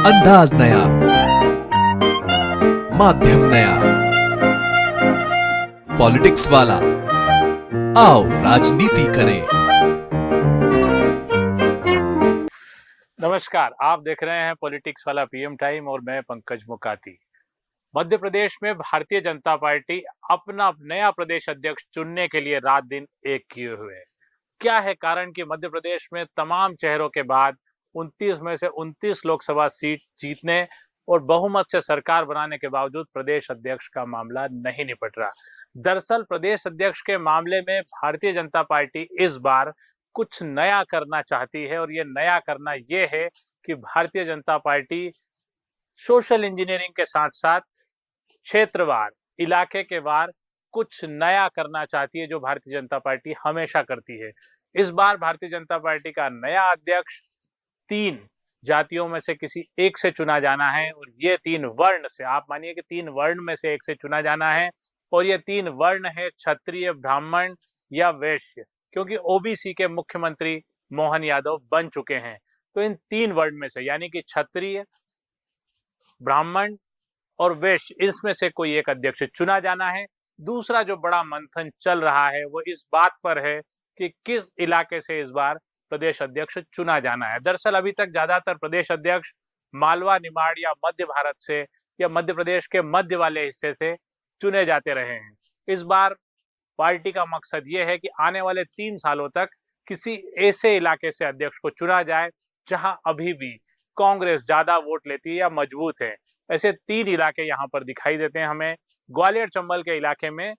अंदाज नया, माध्यम नया, पॉलिटिक्स वाला, आओ राजनीति करें। नमस्कार, आप देख रहे हैं पॉलिटिक्स वाला पीएम टाइम और मैं पंकज मुकाती। मध्य प्रदेश में भारतीय जनता पार्टी अपना नया प्रदेश अध्यक्ष चुनने के लिए रात दिन एक किए हुए है। क्या है कारण कि मध्य प्रदेश में तमाम चेहरों के बाद 29 में से 29 लोकसभा सीट जीतने और बहुमत से सरकार बनाने के बावजूद प्रदेश अध्यक्ष का मामला नहीं निपट रहा। दरअसल प्रदेश अध्यक्ष के मामले में भारतीय जनता पार्टी इस बार कुछ नया करना चाहती है और ये नया करना ये है कि Bharatiya Janata party social engineering के साथ साथ क्षेत्रवार, इलाके के वार कुछ नया करना चाहती है, जो भारतीय जनता पार्टी हमेशा करती है। इस बार भारतीय जनता पार्टी का नया अध्यक्ष 3 जातियों में से किसी एक से चुना जाना है और ये 3 वर्ण से, आप मानिए कि 3 वर्ण में से एक से चुना जाना है और ये 3 वर्ण है क्षत्रिय, ब्राह्मण या वैश्य, क्योंकि ओबीसी के मुख्यमंत्री मोहन यादव बन चुके हैं। तो इन 3 वर्ण में से यानी कि क्षत्रिय, ब्राह्मण और वैश्य, इसमें से कोई एक अध्यक्ष चुना जाना है। दूसरा जो बड़ा मंथन चल रहा है वो इस बात पर है कि किस इलाके से इस बार प्रदेश अध्यक्ष चुना जाना है। दरअसल अभी तक ज्यादातर प्रदेश अध्यक्ष मालवा, निमाड़ या मध्य भारत से या मध्य प्रदेश के मध्य वाले हिस्से से चुने जाते रहे हैं। इस बार पार्टी का मकसद ये है कि आने वाले 3 सालों तक किसी ऐसे इलाके से अध्यक्ष को चुना जाए जहां अभी भी कांग्रेस ज्यादा वोट लेती है या मजबूत है। ऐसे 3 इलाके यहाँ पर दिखाई देते हैं हमें। ग्वालियर चंबल के इलाके में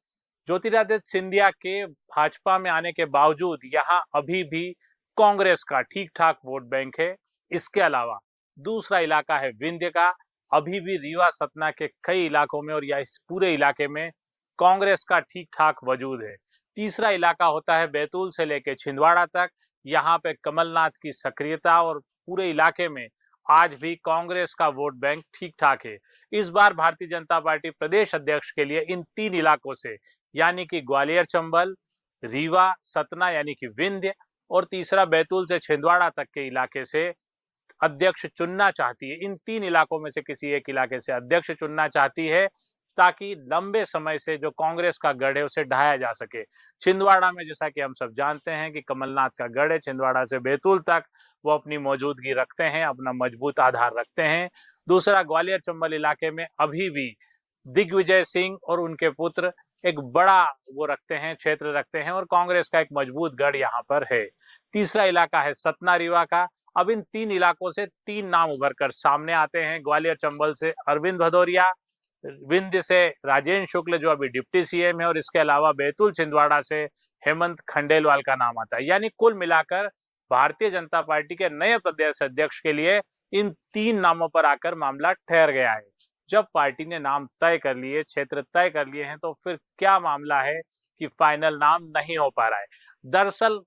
ज्योतिरादित्य सिंधिया के भाजपा में आने के बावजूद यहाँ अभी भी कांग्रेस का ठीक ठाक वोट बैंक है। इसके अलावा दूसरा इलाका है विंध्य का। अभी भी रीवा, सतना के कई इलाकों में और या इस पूरे इलाके में कांग्रेस का ठीक ठाक वजूद है। तीसरा इलाका होता है बैतूल से लेकर छिंदवाड़ा तक। यहाँ पे कमलनाथ की सक्रियता और पूरे इलाके में आज भी कांग्रेस का वोट बैंक ठीक ठाक है। इस बार भारतीय जनता पार्टी प्रदेश अध्यक्ष के लिए इन 3 इलाकों से यानी कि ग्वालियर चंबल, रीवा, सतना यानी कि विंध्य और तीसरा बैतूल से छिंदवाड़ा तक के इलाके से अध्यक्ष चुनना चाहती है। इन 3 इलाकों में से किसी एक इलाके से अध्यक्ष चुनना चाहती है ताकि लंबे समय से जो कांग्रेस का गढ़ है उसे ढाया जा सके। छिंदवाड़ा में जैसा कि हम सब जानते हैं कि कमलनाथ का गढ़ है, छिंदवाड़ा से बैतूल तक वो अपनी मौजूदगी रखते हैं, अपना मजबूत आधार रखते हैं। दूसरा, ग्वालियर चंबल इलाके में अभी भी दिग्विजय सिंह और उनके पुत्र एक बड़ा वो रखते हैं, क्षेत्र रखते हैं और कांग्रेस का एक मजबूत गढ़ यहाँ पर है। तीसरा इलाका है सतना रीवा का। अब इन 3 इलाकों से 3 नाम उभर कर सामने आते हैं। ग्वालियर चंबल से अरविंद भदौरिया, विंध्य से राजेंद्र शुक्ल जो अभी डिप्टी सीएम है और इसके अलावा बैतूल छिंदवाड़ा से हेमंत खंडेलवाल का नाम आता है। यानी कुल मिलाकर भारतीय जनता पार्टी के नए प्रदेश अध्यक्ष के लिए इन 3 नामों पर आकर मामला ठहर गया है। जब पार्टी ने नाम तय कर लिए, क्षेत्र तय कर लिए हैं, तो फिर क्या मामला है कि फाइनल नाम नहीं हो पा रहा है। दरअसल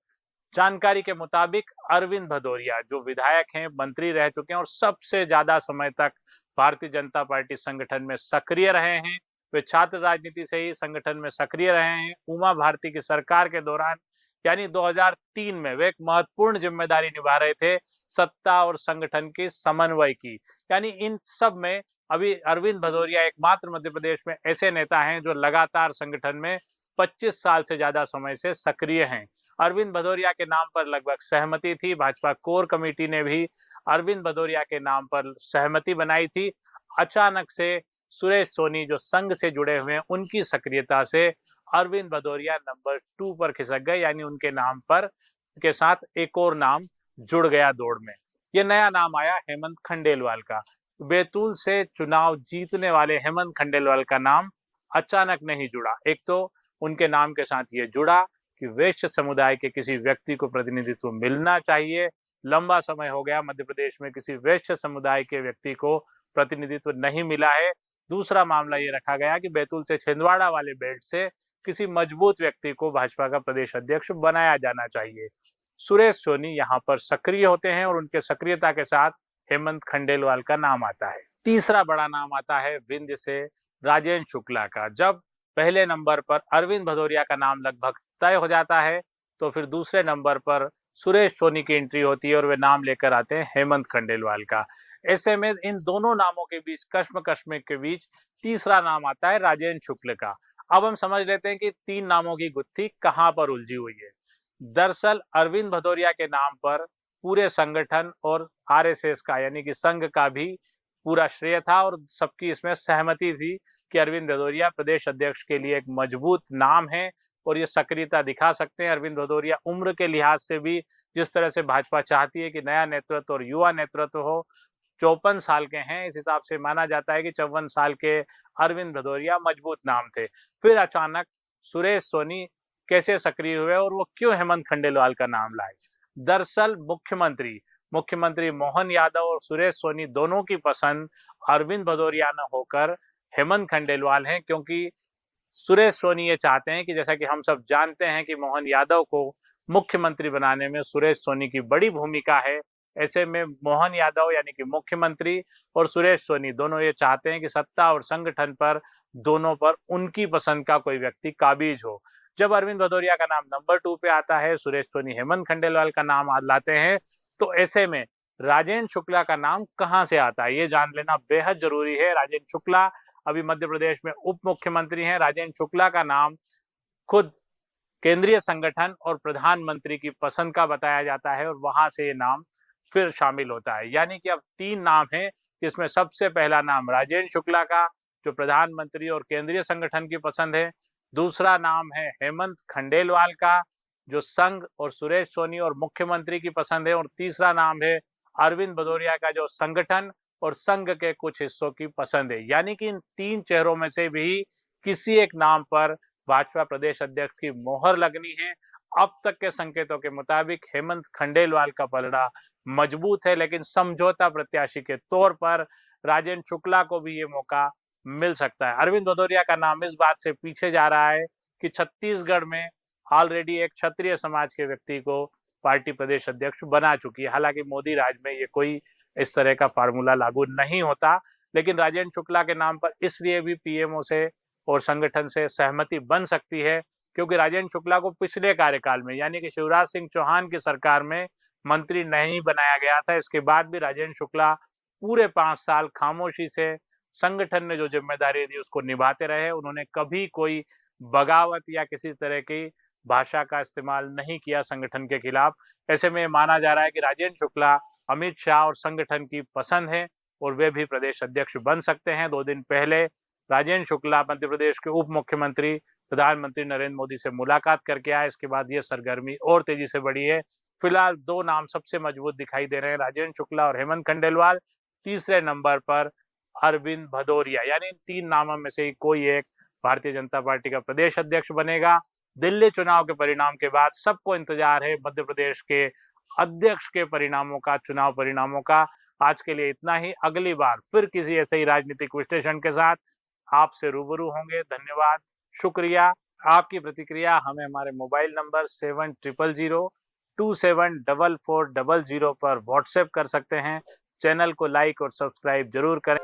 जानकारी के मुताबिक अरविंद भदौरिया जो विधायक हैं, मंत्री रह चुके हैं और सबसे ज्यादा समय तक भारतीय जनता पार्टी संगठन में सक्रिय रहे हैं। वे छात्र राजनीति से ही संगठन में सक्रिय रहे हैं। उमा भारती की सरकार के दौरान यानी 2003 में वे एक महत्वपूर्ण जिम्मेदारी निभा रहे थे, सत्ता और संगठन की समन्वय की। यानी इन सब में अभी अरविंद भदौरिया एकमात्र मध्य प्रदेश में ऐसे नेता हैं जो लगातार संगठन में 25 साल से ज्यादा समय से सक्रिय हैं। अरविंद भदौरिया के नाम पर लगभग सहमति थी। भाजपा कोर कमेटी ने भी अरविंद भदौरिया के नाम पर सहमति बनाई थी। अचानक से सुरेश सोनी जो संघ से जुड़े हुए हैं, उनकी सक्रियता से अरविंद भदौरिया नंबर 2 पर खिसक गए, यानी उनके नाम पर के साथ एक और नाम जुड़ गया दौड़ में। ये नया नाम आया हेमंत खंडेलवाल का। बैतूल से चुनाव जीतने वाले हेमंत खंडेलवाल का नाम अचानक नहीं जुड़ा। एक तो उनके नाम के साथ ये जुड़ा कि वैश्य समुदाय के किसी व्यक्ति को प्रतिनिधित्व मिलना चाहिए। लंबा समय हो गया मध्य प्रदेश में किसी वैश्य समुदाय के व्यक्ति को प्रतिनिधित्व नहीं मिला है। दूसरा मामला ये रखा गया कि बैतूल से छिंदवाड़ा वाले बेल्ट से किसी मजबूत व्यक्ति को भाजपा का प्रदेश अध्यक्ष बनाया जाना चाहिए। सुरेश सोनी यहाँ पर सक्रिय होते हैं और उनके सक्रियता के साथ हेमंत खंडेलवाल का नाम आता है। तीसरा बड़ा नाम आता है विंध्य से राजेंद्र शुक्ला का। जब पहले नंबर पर अरविंद भदौरिया का नाम लगभग तय हो जाता है तो फिर दूसरे नंबर पर सुरेश सोनी की एंट्री होती है और वे नाम लेकर आते हैं हेमंत खंडेलवाल का। ऐसे में इन दोनों नामों के बीच कश्मकश के बीच तीसरा नाम आता है राजेंद्र शुक्ल का। अब हम समझ लेते हैं कि तीन नामों की गुत्थी कहां पर उलझी हुई है। दरअसल अरविंद भदौरिया के नाम पर पूरे संगठन और आरएसएस का यानी कि संघ का भी पूरा श्रेय था और सबकी इसमें सहमति थी कि अरविंद भदौरिया प्रदेश अध्यक्ष के लिए एक मजबूत नाम है और ये सक्रियता दिखा सकते हैं। अरविंद भदौरिया उम्र के लिहाज से भी जिस तरह से भाजपा चाहती है कि नया नेतृत्व और युवा नेतृत्व हो, 54 साल के हैं, इस हिसाब से माना जाता है कि 54 साल के अरविंद भदौरिया मजबूत नाम थे। फिर अचानक सुरेश सोनी कैसे सक्रिय हुए और वो क्यों हेमंत खंडेलवाल का नाम लाए? दरअसल मुख्यमंत्री मोहन यादव और सुरेश सोनी दोनों की पसंद अरविंद भदौरिया न होकर हेमंत खंडेलवाल हैं, क्योंकि सुरेश सोनी ये चाहते हैं कि जैसा कि हम सब जानते हैं कि मोहन यादव को मुख्यमंत्री बनाने में सुरेश सोनी की बड़ी भूमिका है। ऐसे में मोहन यादव यानी कि मुख्यमंत्री और सुरेश सोनी दोनों ये चाहते हैं कि सत्ता और संगठन पर दोनों पर उनकी पसंद का कोई व्यक्ति काबिज हो। जब अरविंद भदौरिया का नाम नंबर 2 पे आता है, सुरेश सोनी हेमंत खंडेलवाल का नाम लाते हैं, तो ऐसे में राजेंद्र शुक्ला का नाम कहां से आता है ये जान लेना बेहद जरूरी है। राजेंद्र शुक्ला अभी मध्य प्रदेश में उप मुख्यमंत्री हैं। राजेंद्र शुक्ला का नाम खुद केंद्रीय संगठन और प्रधानमंत्री की पसंद का बताया जाता है और वहां से ये नाम फिर शामिल होता है। यानी कि अब तीन नाम हैं, जिसमें सबसे पहला नाम राजेंद्र शुक्ला का जो प्रधानमंत्री और केंद्रीय संगठन की पसंद है, दूसरा नाम है हेमंत खंडेलवाल का जो संघ और सुरेश सोनी और मुख्यमंत्री की पसंद है, और तीसरा नाम है अरविंद भदौरिया का जो संगठन और संघ के कुछ हिस्सों की पसंद है। यानी कि इन तीन चेहरों में से भी किसी एक नाम पर भाजपा प्रदेश अध्यक्ष की मोहर लगनी है। अब तक के संकेतों के मुताबिक हेमंत खंडेलवाल का पलड़ा मजबूत है, लेकिन समझौता प्रत्याशी के तौर पर राजेंद्र शुक्ला को भी ये मौका मिल सकता है। अरविंद भदौरिया का नाम इस बात से पीछे जा रहा है कि छत्तीसगढ़ में ऑलरेडी एक क्षत्रिय समाज के व्यक्ति को पार्टी प्रदेश अध्यक्ष बना चुकी है। हालांकि मोदी राज में ये कोई इस तरह का फार्मूला लागू नहीं होता, लेकिन राजेंद्र शुक्ला के नाम पर इसलिए भी पीएमओ से और संगठन से सहमति बन सकती है क्योंकि राजेंद्र शुक्ला को पिछले कार्यकाल में यानी कि शिवराज सिंह चौहान की सरकार में मंत्री नहीं बनाया गया था। इसके बाद भी राजेंद्र शुक्ला पूरे 5 साल खामोशी से संगठन ने जो जिम्मेदारी दी उसको निभाते रहे। उन्होंने कभी कोई बगावत या किसी तरह की भाषा का इस्तेमाल नहीं किया संगठन के खिलाफ। ऐसे में माना जा रहा है कि राजेंद्र शुक्ला अमित शाह और संगठन की पसंद है और वे भी प्रदेश अध्यक्ष बन सकते हैं। 2 दिन पहले राजेंद्र शुक्ला मध्य प्रदेश के उप मुख्यमंत्री प्रधानमंत्री नरेंद्र मोदी से मुलाकात करके आए। इसके बाद ये सरगर्मी और तेजी से बढ़ी है। फिलहाल 2 नाम सबसे मजबूत दिखाई दे रहे हैं, राजेंद्र शुक्ला और हेमंत खंडेलवाल। तीसरे नंबर पर अरविंद भदौरिया। यानी इन 3 नामों में से कोई एक भारतीय जनता पार्टी का प्रदेश अध्यक्ष बनेगा। दिल्ली चुनाव के परिणाम के बाद सबको इंतजार है मध्य प्रदेश के अध्यक्ष के परिणामों का, चुनाव परिणामों का। आज के लिए इतना ही। अगली बार फिर किसी ऐसे ही राजनीतिक विश्लेषण के साथ आपसे रूबरू होंगे। धन्यवाद, शुक्रिया। आपकी प्रतिक्रिया हमें हमारे मोबाइल नंबर 7000274400 पर व्हाट्सएप कर सकते हैं। चैनल को लाइक और सब्सक्राइब जरूर करें।